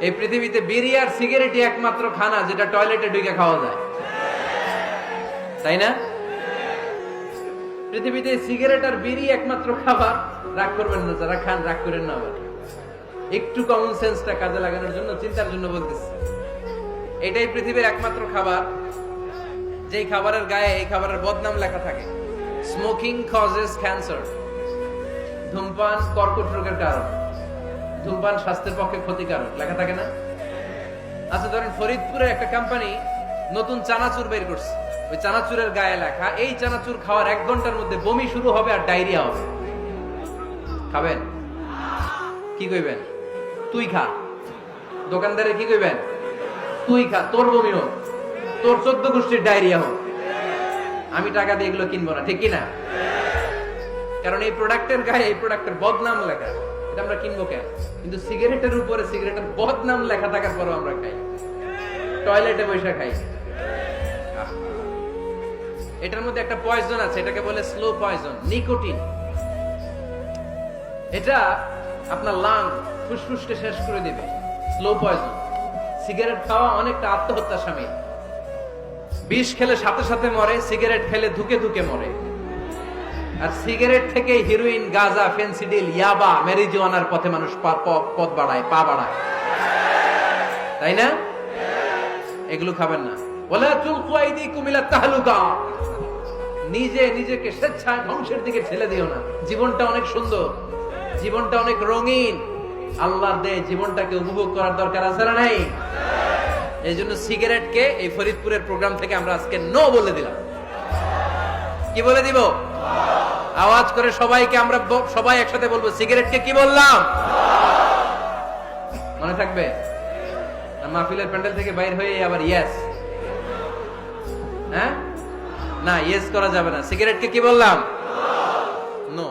এই পৃথিবীতে বিড়ি আর সিগারেটই একমাত্র খানা যেটা টয়লেটে ঢুকে খাওয়া যায়, তাই না? পৃথিবীতে সিগারেট আর বিড়ি একমাত্র খাবার। রাগ করবেন না, যারা খান রাগ করেন না, আবার একটু কমন সেন্সটা কাজে লাগানোর জন্য, চিন্তার জন্য বলতেছি। এটাই পৃথিবীর একমাত্র খাবার যেই খাবারের গায়ে এই খাবারের বদনাম লেখা থাকে, স্মোকিং কজেস ক্যান্সার, ধূমপান কর্কট রোগের কারণ, ধূমপান স্বাস্থ্যের পক্ষে ক্ষতিকারক লেখা থাকে না? আচ্ছা ধরেন ফরিদপুরের একটা কোম্পানি নতুন চানাচুর বের করছে, ওই চানাচুরের গায়ে লেখা এই চানাচুর খাওয়ার 1 ঘন্টার মধ্যে বমি শুরু হবে আর ডায়রিয়া হবে। খাবেন? কি কইবেন? তুই খা। দোকানদারে কি কইবেন? তুই খা, তোর বমি হোক, তোর 14 গোষ্ঠীর ডায়রিয়া হোক, আমি টাকা দিয়ে এগুলো কিনবো না, ঠিক কিনা? কারণ এই প্রোডাক্টের গায়ে এই প্রোডাক্টের বদনাম লেখা, এটা আমরা কিনবো কেন? কিন্তু সিগারেটের উপরে সিগারেটের বদনাম লেখা থাকার পরও আমরা খাই, টয়লেটে বসে খাই। এটার মধ্যে একটা পয়জন আছে, এটাকে বলে স্লো পয়জন, নিকোটিন। এটা আপনার লাং ফুসফুসকে শেষ করে দিবে, স্লো পয়জন। সিগারেট খাওয়া অনেকটা আত্মহত্যা শামিল। বিষ খেলে সাথে সাথে মরে, সিগারেট খেলে ধুকে ধুকে মরে। আর সিগারেট থেকে হিরোইন, গাঁজা, ফেন্সিডিল, ইয়াবা, ম্যারিজুয়ানার পথে মানুষ পথ বাড়ায়, পা বাড়ায়, তাই না? এগুলো খাবেন না। ওয়ালা তুলকু আইদিকুম ইলা তাহলুকা, নিজে নিজেকে স্বেচ্ছায় ধ্বংসের দিকে ঠেলে দিও না। জীবনটা অনেক সুন্দর, জীবনটা অনেক রঙিন, আল্লাহর দেয় জীবনটাকে উপভোগ করার দরকার আছে না নাই? এই জন্য সিগারেটকে এই ফরিদপুরের প্রোগ্রাম থেকে আমরা আজকে নো বলে দিলাম। কি বলে দিব? আওয়াজ করে সবাইকে আমরা সবাই একসাথে বলবো, সিগারেটকে কি বললাম? মনে থাকবে? মাহফিলের প্যান্ডেল থেকে বাইর হয়ে আবার ইয়েস, হ্যাঁ না, ইয়েস করা যাবে না। সিগারেটকে কি বললাম? নো।